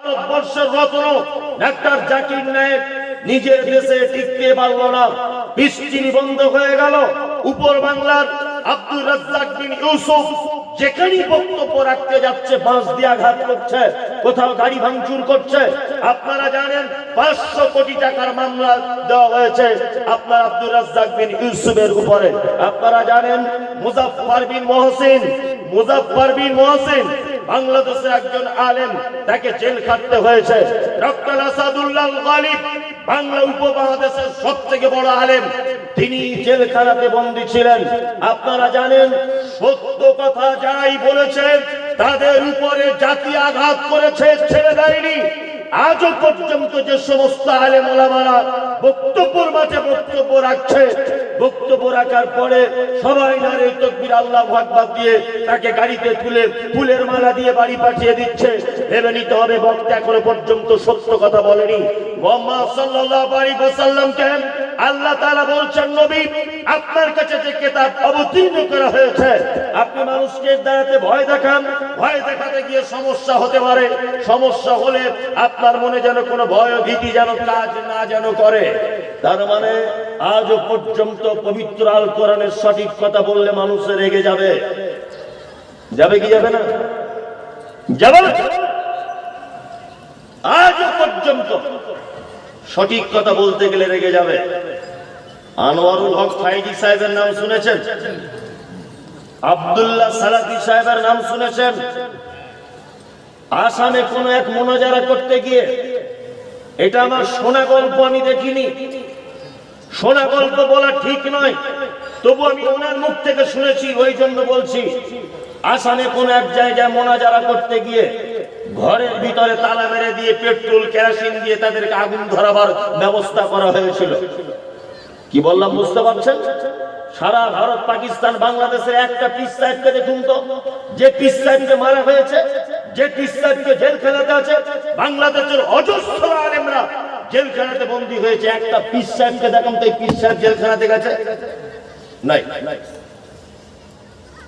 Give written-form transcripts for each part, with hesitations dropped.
ভারতবর্ষের রত্ন ডাক্তার জাকির নায়েক নিজের দেশে টিকতে পারল না, বৃষ্টি বন্ধ হয়ে গেল। উপর বাংলার আব্দুর রাজ্জাক বিন ইউসুফ যেখানেই বক্তব্য রাখতে যাচ্ছে বাঁশ দিয়ে আঘাত করছে, কোথাও গাড়ি ভাঙচুর করছে। আপনারা জানেন 500 কোটি টাকার মামলা দেওয়া হয়েছে আপনার আব্দুর রাজ্জাক বিন ইউসুফের উপরে। আপনারা জানেন মুজাফফর বিন মহসিন বাংলাদেশের একজন আলেম, তাকে জেল খাটতে হয়েছে। ডক্টর আসাদুল্লাহ গালিব বাংলা উপমহাদেশের সবথেকে বড় আলেম, তিনি জেলখানাতে বন্দী ছিলেন। আপনারা জানেন সত্য কথা যারাই বলেছেন তাদের উপরে জাতি আঘাত করেছে, ছেড়ে দেয়নি। আজও পর্যন্ত যে সমস্ত আলেম ওলামারা বক্তব্যের মাঝে বক্তব্য রাখছে, বক্তব্য রাখার পরে সবাই নারে তাকবীর আল্লাহু আকবার দিয়ে তাকে গাড়িতে তুলে ফুলের মালা দিয়ে বাড়ি পাঠিয়ে দিচ্ছে। ভেবে নিতে হবে বক্তা এখনো পর্যন্ত সত্য কথা বলেনি। মুহাম্মদ সাল্লাল্লাহু আলাইহি ওয়াসাল্লামকে আল্লাহ তাআলা বলছেন, নবী আপনার কাছে যে কিতাব অবতীর্ণ করা হয়েছে, আপনি মানুষকে দাঁড়াতে ভয় দেখান, ভয় দেখাতে গিয়ে সমস্যা হতে পারে। সমস্যা হলে আপনার মনে যেন কোনো ভয় ভীতি যেন কাজ না যেন করে। তার মানে আজও পর্যন্ত পবিত্র আল কোরআনের সঠিক কথা বললে মানুষ রেগে যাবে। যাবে কি যাবে না? যাবে না। আজও পর্যন্ত সঠিক কথা বলতে গেলে রেগে যাবে। আনোয়ারুল হক ফাইজি সাহেবের নাম শুনেছেন? আব্দুল্লাহ সালাতি সাহেবের নাম শুনেছেন? আসামে কোন এক মোনাজারা করতে গিয়ে, এটা আমার শোনা গল্প, আমি দেখিনি, শোনা গল্প বলা ঠিক নয়, তবু আমি ওনার মুখ থেকে শুনেছি, ওই জন্য বলছি। আসামে কোন এক জায়গায় মোনাজারা করতে গিয়ে ঘরের ভিতরে তালা মেরে দিয়ে পেট্রোল কেরোসিন দিয়ে তাদেরকে আগুন ধরাবার ব্যবস্থা করা হয়েছিল। কি বললাম বুঝতে পারছেন? সারা ভারত, পাকিস্তান, বাংলাদেশের একটা পীর সাহেবকে দেখুন তো, যে পীর সাহেবকে মারা হয়েছে, যে পীর সাহেবকে জেলখানাতে আছে, বাংলাদেশের অজস্র আলেমরা জেলখানাতে বন্দী হয়েছে। একটা পীর সাহেবকে দেখাম তো এই পীর সাহেব জেলখানাতে গেছে? নাই।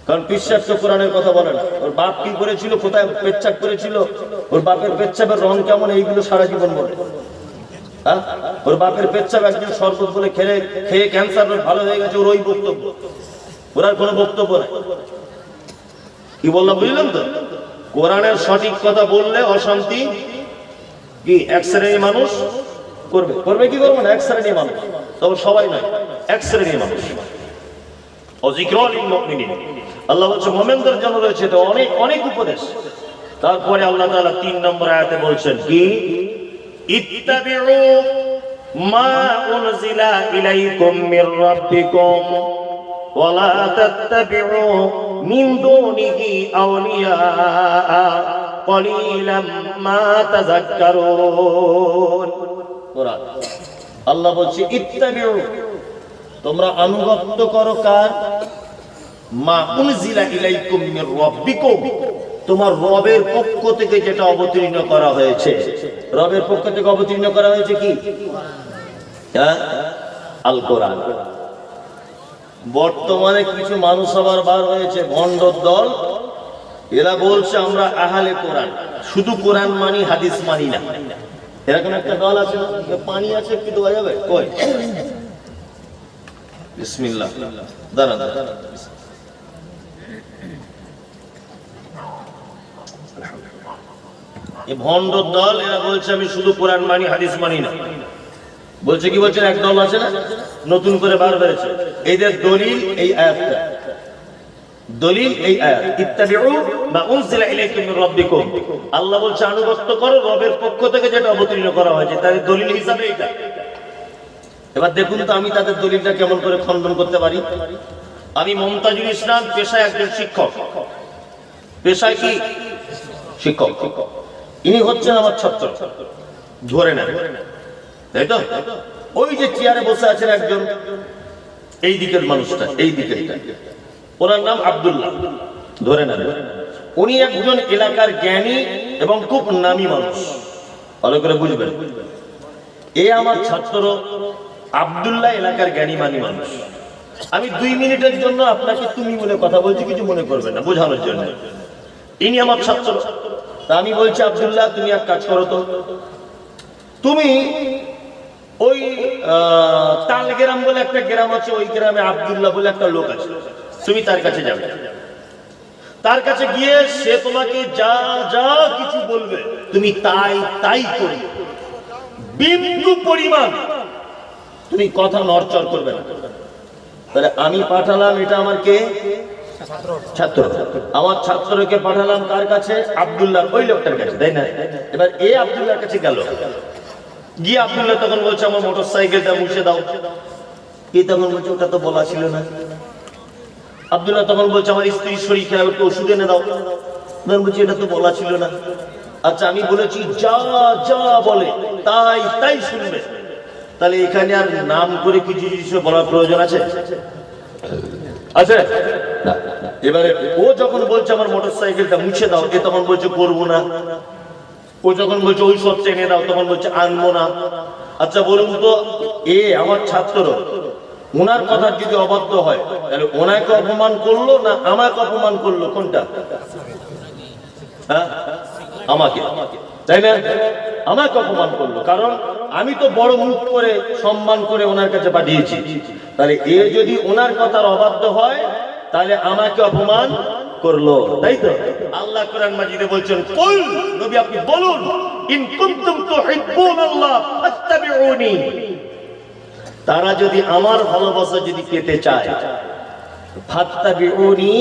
কারণ পীর সাহেব তো কোরআনের কথা বলে না। ওর বাপ কি করেছিল, কোথায় পেচ্ছাপ করেছিল, ওর বাপের পেচ্ছাপের রং কেমন, এইগুলো সারা জীবন বলে। ওর বাপের পেচ্ছাপ একদিন শরবত বলে খেয়ে ক্যান্সার ভালো হয়ে গেছে, ওর ওই বক্তব্য, ওর আর কোনো বক্তব্য নাই। কি বললাম বুঝলেন তো? কোরআনের সঠিক কথা বললে অশান্তি কি এক শ্রেণীর মানুষ করবে, করবে কি করবে না, এক শ্রেণীর মানুষ, তবে সবাই নয়, এক শ্রেণীর মানুষ। আল্লাহ বলছে মুমিনদের জন্য রয়েছে তো অনেক অনেক উপদেশ। তারপরে আল্লাহ তাআলা 3 নম্বর আয়াতে বলছেন কি, ইত্তাবিউ মা উনজিলা ইলাইকুম মির রাব্বিকুম ওয়া লা তাত্তাবিউ মিন দুনিহি আউলিয়া কলিলাম মা তাযাক্কারুন। কোরআন আল্লাহ বলছে ইত্তাবিউ, তোমরা আনুগত্য করো কার? মা উনজিলা ইলাইকুম মির রাব্বিকুম, তোমার রবের পক্ষ থেকে যেটা অবতীর্ণ করা হয়েছে। রবের পক্ষ থেকে অবতীর্ণ করা হয়েছে কি? আল কোরআন। বর্তমানে কিছু মানুষ আবার বার হয়েছে, ভণ্ড দল, এরা বলছে আমরা আহলে কোরআন, শুধু কোরআন মানি, হাদিস মানি না। এরকম একটা দল আছে, পানি আছে কি দেওয়া যাবে? কই বিসমিল্লাহ, দাঁড়ান। এই ভণ্ড দল, এরা বলছে আমি শুধু কোরআন মানি, হাদিস মানি না। বলছে কি বলছেন? এক দল আছে না, নতুন করে বার হয়েছে, এদের দলিল এই আয়াতটা, দলিল এই আয়াত, ইত্তাবিউ মা উনজিলা ইলাইকুম মির রাব্বিকুম। আল্লাহ বলছে আনুগত্য করো রবের পক্ষ থেকে যেটা অবতীর্ণ করা হয়েছে, তাদের দলিল হিসাবে এটা। এবার দেখুন তো আমি তাদের দলিলটা কেমন করে খণ্ডন করতে পারি। আমি মমতাজুল ইসলাম, পেশায় একজন শিক্ষক, পেশায় কি শিক্ষক, ইনি হচ্ছেন আমার ছাত্র, ধরে না, তাই তো? ওই যে চেয়ারে বসে আছেন একজন, এই দিকের মানুষটা, এই দিকের, ওনার নাম আব্দুল্লাহ, ধরে না, উনি একজন এলাকার জ্ঞানী এবং খুব নামী মানুষ, ভালো করে বুঝবেন। এ আমার ছাত্র আব্দুল্লাহ এলাকার জ্ঞানী মানী মানুষ। আমি 2 মিনিটের জন্য আপনাকে তুমি বলে কথা বলছি, কিছু মনে করবেন না, বোঝানোর জন্য। ইনি আমার ছাত্র, তা আমি বলছি আব্দুল্লাহ তুমি এক কাজ করো তো, তুমি ওই তালগ্রাম বলে একটা গ্রাম আছে, ওই গ্রামে আব্দুল্লাহ বলে একটা লোক আছে, তুমি তার কাছে যাবে। তার কাছে গিয়ে সে তোমাকে যা যা কিছু বলবে তুমি তাই তাই করবে, বিন্দু পরিমাণ তুমি কথা নড়চড় করবে না। তাহলে আমি পাঠালাম, এটা আমার কে? ছাত্র। আমার ছাত্রকে পাঠালাম কার কাছে? আব্দুল্লাহ ওই লোকটার কাছে, তাই না? এবার এ আব্দুল্লাহর কাছে গেল, গিয়ে আব্দুল্লাহ তখন বলছে আমার মোটরসাইকেলটা মুছে দাও। কি তখন বলছে ওটা তো বলা ছিল না। আব্দুল্লাহ তখন বলছে আমার স্ত্রীর শরীর খারাপ, একটু ওষুধ এনে দাও। বলছি এটা তো বলা ছিল না। আচ্ছা আমি বলেছি যা যা বলে তাই তাই শুনবে। তাহলে এখানে আর নাম করে কিছু কিছু বলার প্রয়োজন আছে? আচ্ছা এবারে ও যখন বলছে আমার মোটরসাইকেলটা মুছে দাও, এ তখন বলছে করবো না। ও যখন বলছে ওই সব চেনে দাও, তখন বলছে আনবো না। আচ্ছা বলুন তো, এ আমার ছাত্র, ওনার কথা যদি অবাধ্য হয় তাহলে ওনাকে অপমান করলো না আমাকে অপমান করলো? কোনটা? হ্যাঁ আমাকে, তাই না? আমাকে অপমান করলো, কারণ আমি তো বড় মুখ করে সম্মান করে ওনার কাছে পাঠিয়েছি। তাহলে এ যদি ওনার কথার অবাধ্য হয় তাহলে আমাকে অপমান করলো, তাই তো? আল্লাহ কোরআন মাজিদে বলছেন কুল, নবী আপনি বলুন, ইন কুনতুম তুহিব্বুনাল্লাহ ফাত্তাবিউনি, তারা যদি আমার ভালোবাসা যদি পেতে চায়, ফাত্তাবিউনি,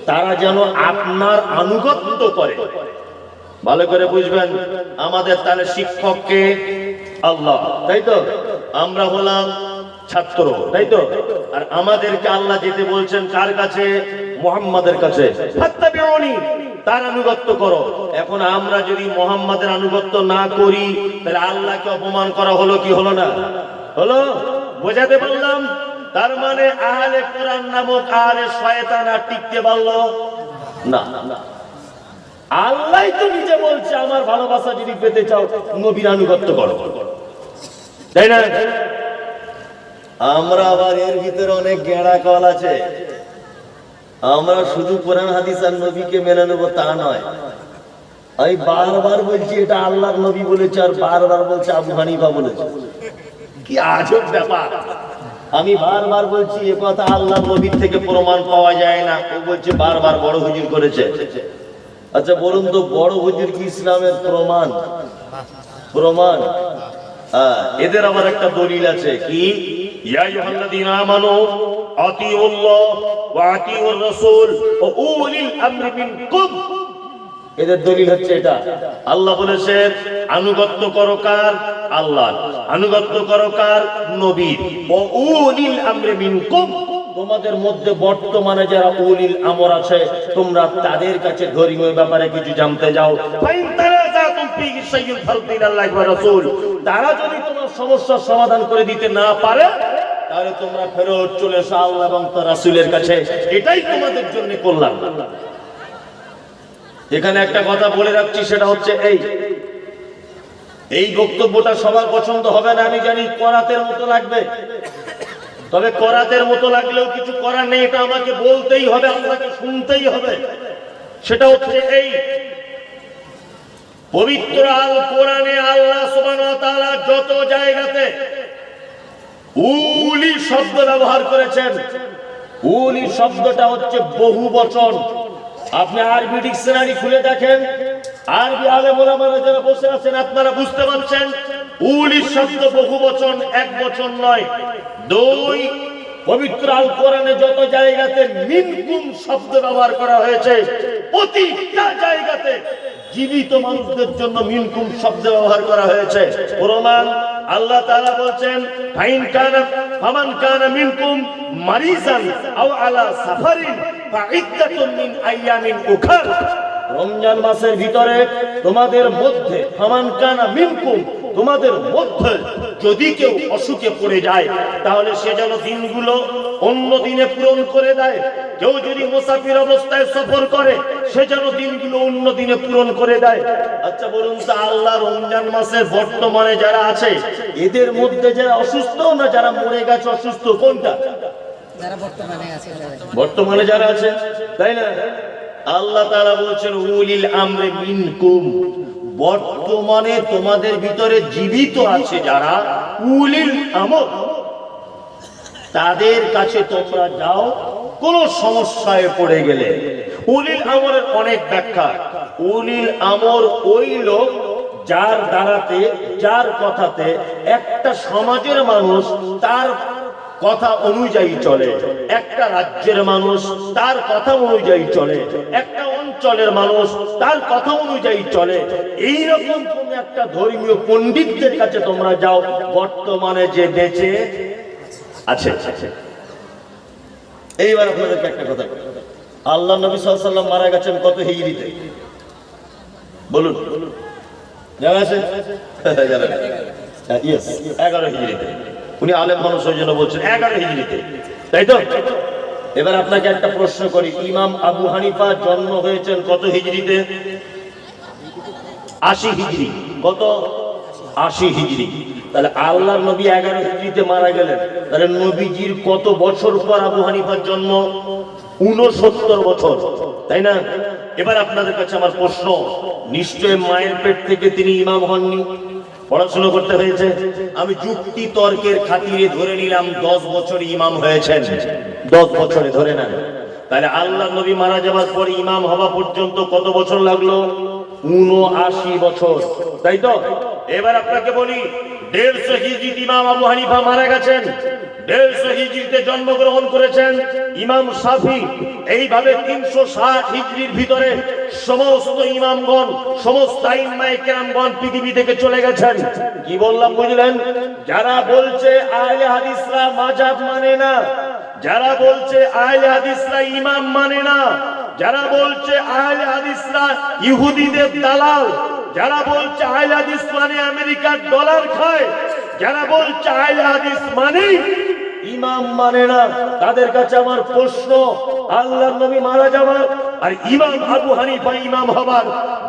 তারা যেন আপনার আনুগত্য করে। ভালো করে বুঝবেন, আমাদের তাহলে শিক্ষককে আল্লাহ, তাই তো? আমরা হলাম ছাত্র, তাই তো? আর আমাদেরকে আল্লাহ যেতে বলছেন কার কাছে? মুহাম্মাদের কাছে। ফাত্তাবিউনি, তার আনুগত্য করো। এখন আমরা যদি মুহাম্মাদের আনুগত্য না করি তাহলে আল্লাহকে অপমান করা হলো কি হলো না? হলো। বোঝাতে পারলাম? তার মানে আহলে কোরআন নামক আহলে শয়তান আর টিকতে পারলো না। আল্লাহ তো নিজে বলছে আমার ভালোবাসা যদি পেতে চাও নবীর আনুগত্য করো, তাই না? আমরা আবার এর ভিতরে অনেক গেঁড়া কল আছে। আমরা শুধু কোরআন হাদিস আর নবীকে মেনে নেবো তা নয়। আমি বারবার বলছি এটা আল্লাহর নবী বলেছে, আর বারবার বলছে আবু হানিফা বলেছে। কি আজব ব্যাপার! আমি বারবার বলছি এ কথা আল্লাহর নবীর থেকে প্রমাণ পাওয়া যায় না, ও বলছে বারবার বড় হুজুর করেছে। আচ্ছা বলুন তো, বড় হুজুর কি ইসলামের প্রমাণ? প্রমাণ? এদের আবার একটা দলিল আছে, কি? ইয়া আইয়ুহাল্লাযীনা আমানু আতিউল্লাহ ওয়া আতিউর রাসূল ওয়া উলিল আমরি মিনকুম। এদের দলিল হচ্ছে এটা। আল্লাহ বলেছেন আনুগত্য করো কার? আল্লাহ। আনুগত্য করো কার? নবীর। ওয়া উলিল আমরি মিনকুম, তোমাদের মধ্যে বর্তমানে যারা উলিল আমর আছে তোমরা তাদের কাছে ধর্মীয় ব্যাপারে কিছু জানতে যাও। ফাইন তারাজাতুম ফি শাইইন ফারদিনাল্লাহি ওয়া রাসূল, তারা যদি তোমার সমস্যার সমাধান করে দিতে না পারে তাহলে তোমরা ফেরত চলে এসো আল্লাহ এবং তার রাসূলের কাছে, এটাই তোমাদের জন্য কল্যাণ। এখানে একটা কথা বলে রাখছি, সেটা হচ্ছে এই বক্তব্যটা সবার পছন্দ হবে না আমি জানি, করাতের মতো লাগবে। তবে করাতের মতো লাগলেও কিছু করার নেই, এটা আমাকে বলতেই হবে, আপনাকে শুনতেই হবে। সেটা হচ্ছে এই পবিত্র আল কোরআনে আল্লাহ সুবহানাহু ওয়া তাআলা যত জায়গাতে উলি শব্দ ব্যবহার করেছেন, উলি শব্দটা হচ্ছে বহু বচন। আপনি আরবি ডিকশনারি খুলে দেখেন, আরবি আলেম ওলামারা যারা বসে আছেন আপনারা বুঝতে পারছেন উলি শব্দ বহু বচন, এক বচন নয়। দুই, পবিত্র আল কোরআনে যত জায়গাতে মিনকুম শব্দ ব্যবহার করা হয়েছে প্রতিটা জায়গাতে জীবিত মানুষদের জন্য মিনকুম শব্দ ব্যবহার করা হয়েছে। প্রমাণ আল্লাহ তাআলা বলছেন ফামান কানা মিনকুম মারিজান আও আলা সাফারিন ফাইদ্দাতুম মিন আইয়ামিন উখার। রমজান মাসের ভিতরে তোমাদের মধ্যে ফামান কানা মিনকুম, তোমাদের মধ্যে যদি কেউ অসুখে পড়ে যায় তাহলে সে যেন দিনগুলো অন্য দিনে পূরণ করে দেয়। কেউ যদি মুসাফির অবস্থায় সফর করে সে যেন দিনগুলো অন্য দিনে পূরণ করে দেয়। আচ্ছা বলুন তো, আল্লাহ রমজান মাসের বর্তমানে যারা আছে এদের মধ্যে যারা অসুস্থ না যারা মরে গেছে অসুস্থ, কোনটা? যারা বর্তমানে আছে, বর্তমানে যারা আছে, তাই না? আল্লাহ তাআলা বলছেন উলিল আমরি মিনকুম, বর্তমানে তোমাদের ভিতরে জীবিত আছে যারা উলিল আমর, তাদের কাছে তোমরা যাও কোন সমস্যায় পড়ে গেলে। উলিল আমরের অনেক ব্যাখ্যা। উলিল আমর ওই লোক যার দ্বারাতে, যার কথাতে একটা সমাজের মানুষ তার কথা অনুযায়ী চলে, একটা রাজ্যের মানুষ তার কথা অনুযায়ী চলে, একটা অঞ্চলের মানুষ তার কথা অনুযায়ী চলে। এইরকম কোন একটা ধর্মীয় পণ্ডিতদের কাছে তোমরা যাও বর্তমানে যে বেঁচে আছে। এইবার আপনাদেরকে একটা কথা, আল্লাহ নবী সাল্লাল্লাহু আলাইহি ওয়াসাল্লাম মারা গেছেন কত হিজরিতে? বলুন, জানা আছে? জানা আছে। ইয়েস, 11 হিজরিতে। উনি আলেম মানুষ ওই জন্য বলছেন 11 হিজরিতে, তাই তো? এবার আপনাকে একটা প্রশ্ন করি, ইমাম আবু হানিফা জন্ম হয়েছেন কত হিজরিতে? 80 হিজরি। কত? 80 হিজরি। তাহলে আল্লাহর নবী 11 হিজরিতে মারা গেলেন, তাহলে নবীজির কত বছর পর আবু হানিফার জন্ম? 69 বছর, তাই না? এবার আপনাদের কাছে আমার প্রশ্ন, নিশ্চয় মায়ের পেট থেকে তিনি ইমাম হননি, পড়াশোনা করতে হয়েছে। আমি যুক্তি তর্কের খাতিরে ধরে নিলাম 10 বছর ইমাম হয়েছেন, 10 বছরে ধরে নেন। তাহলে আল্লাহ নবী মারা যাওয়ার পর ইমাম হওয়া পর্যন্ত কত বছর লাগলো? 79 বছর, তাই তো? এবার আপনাকে বলি, 150 হিজরিতে ইমাম আবু হানিফা মারা গেছেন, 150 হিজরিতে জন্মগ্রহণ করেছেন ইমাম শাফি। এইভাবে 360 হিজরির ভিতরে সমস্ত ইমামগণ, সমস্ত আইম্মায়ে কেরামগণ পৃথিবী থেকে চলে গেছেন। কি বললাম বুঝলেন? যারা বলছে আহলে হাদিসরা মাযহাব মানে না, যারা বলছে আহলে হাদিসরা ইমাম মানে না, যারা বলছে আহলে হাদিসরা ইহুদিদের দালাল, যারা বলছে আহলে হাদিস মানে আমেরিকার ডলার খায়, যারা বলছে আহলে হাদিস মানে ইমাম মানে না, তাদের কাছে আমার প্রশ্ন, আল্লাহর নবী মারা যাওয়ার আর ইমাম আবু হানিফা ইমাম হবার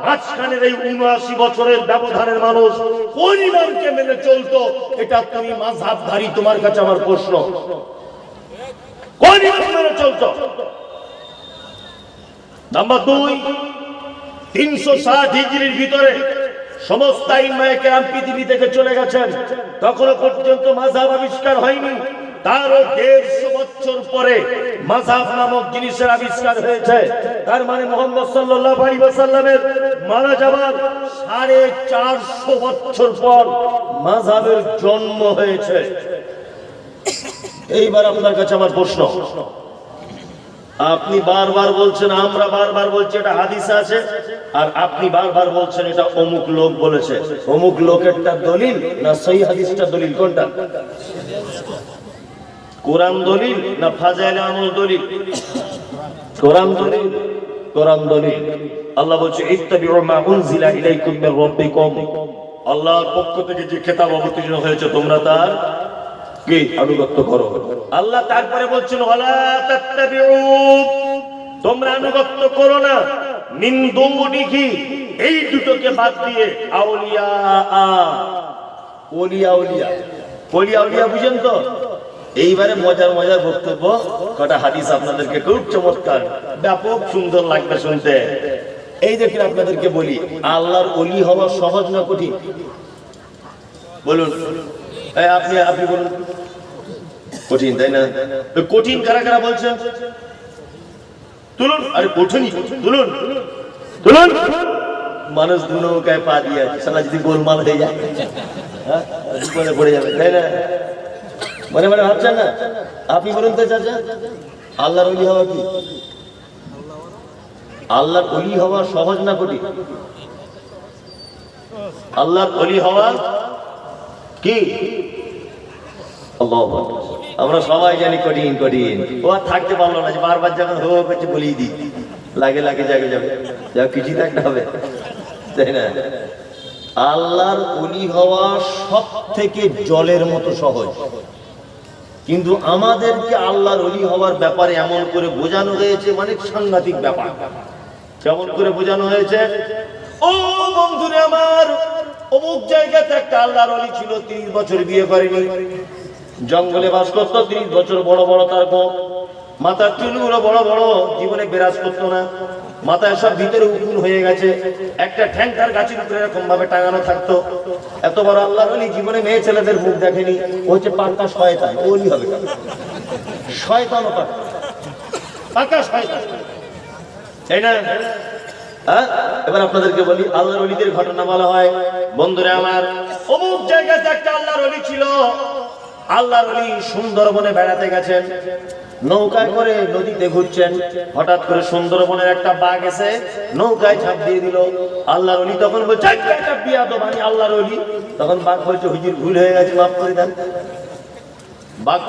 মাঝখানের এই 79 বছরের ব্যবধানের মানুষ কোন ইমামকে মেনে চলতো? এটা তুমি মাযহাবধারী, তোমার কাছে আমার প্রশ্ন, কোন ইমাম মেনে চলতো? নাম্বার 2, 360 হিজরির ভিতরে সমস্ত আইম্মায়ে কেরাম পৃথিবী থেকে চলে গেছেন, তখনও পর্যন্ত মাযহাব আবিষ্কার হয়নি। তারও 150 বছর পরে মাযহাব নামক জিনিসের আবিষ্কার হয়েছে। তার মানে মুহাম্মদ সাল্লাল্লাহু আলাইহি ওয়াসাল্লামের মারা যাবার 450 বছর পর মাযহাবের জন্ম হয়েছে। এইবার আপনার কাছে আমার প্রশ্ন, আপনি বারবার বলছেন, আমরা বারবার বলছি এটা হাদিসে আছে, আর আপনি বারবার বলছেন এটা অমুক লোক বলেছে। অমুক লোকেরটা দলিল না সহিহ হাদিসটা দলিল? কোনটা? কোরআন দলিল না ফাজাইলে আমল দলিল? কোরআন দলিল, কোরআন দলিল। আল্লাহ বলছে ইত্তাবিউ মা উনজিলা ইলাইকুম মির রাব্বিকুম, আল্লাহর পক্ষ থেকে যে কিতাব অবতীর্ণ হয়েছে তোমরা তার কি আনুগত্য করো। আল্লাহ তারপরে বলছেন ওয়ালা তাত্তাবিউ, তোমরা আনুগত্য করো না মিন দুনিহি, এই দুটোকে বাদ দিয়ে আউলিয়া, ওলিয়া ওলিয়া, ওলিয়া ওলিয়া, বুঝেন তো? এইবারে মজার মজার বক্তব্য, কটা হাদিস আপনাদেরকে খুব চমৎকার, ব্যাপক সুন্দর লাগবে শুনতে। এই দেখেন আপনাদেরকে বলি, আল্লাহর ওলি হওয়া সহজ না কঠিন? বলুন, আপনি আপনি বলুন। কঠিন, তাই না? কঠিন কারা কারা বলছেন? তুলুন। আরে কঠিনই তুলুন, তুলুন। মানুষ দুনৌকায় পা দিয়ে আছে, সালা যদি গোলমাল হয়ে যায়, হ্যাঁ পড়ে যাবে, তাই না? মনে মনে ভাবছেন না? আপনি বলুন তো চাচা, আল্লাহর ওলি হওয়া কি? আল্লাহর ওলি হওয়া সহজ না কঠিন? আল্লাহর ওলি হওয়া কি? আমরা সবাই জানি কঠিন কঠিন। ও আর থাকতে পারলো না, বারবার যখন হো করছে বলিয়ে দিই, লাগে লাগে জাগে যাবে, যা কিছুই থাকতে হবে, তাই না? আল্লাহর ওলি হওয়া সব থেকে জলের মতো সহজ, কিন্তু আমাদেরকে আল্লাহর ওলি হওয়ার ব্যাপারে এমন করে বোঝানো হয়েছে, মানে সাংঘাতিক ব্যাপার। কেমন করে বোঝানো হয়েছে? ও বন্ধুরে আমার, অমুক জায়গাতে একটা আল্লাহর ওলি ছিল, 30 বছর বিয়ে করেনি, জঙ্গলে বাস করতো, 30 বছর বড় বড় তার গোঁফ, মাথার চুলগুলো বড় বড়, জীবনে বিরাজ করতো না, মাথায় সব ভিতরে উকুন হয়ে গেছে, একটা ঠ্যাংটার গাছের উপরে এরকম ভাবে টাঙানো থাকতো। এত বড় আল্লাহর ওলি, জীবনে মেয়ে ছেলেদের মুখ দেখেনি। ও হচ্ছে পাক্কা শয়তান, ওলি হবে শয়তান, ওটা পাক্কা শয়তান, তাই না? হ্যাঁ, এবার আপনাদেরকে বলি আল্লাহর ওলিদের ঘটনা বলা হয়। বন্ধুরা আমার, অমুক জায়গাতে একটা আল্লাহর ওলি ছিল। আল্লাহর ওলি সুন্দরবনে বেড়াতে গেছেন, নৌকায় করে নদীতে ঘুরছেন। হঠাৎ করে সুন্দরবনের একটা বাঘ এসে নৌকায় ঝাঁপ দিয়ে দিল। আল্লাহর ওলি তখন বলছে, একটা বিয়াদব, আমি আল্লাহর ওলি। তখন বাঘ বলছে, হুজুর ভুল হয়ে গেছে, মাফ করে দেন। বাঘ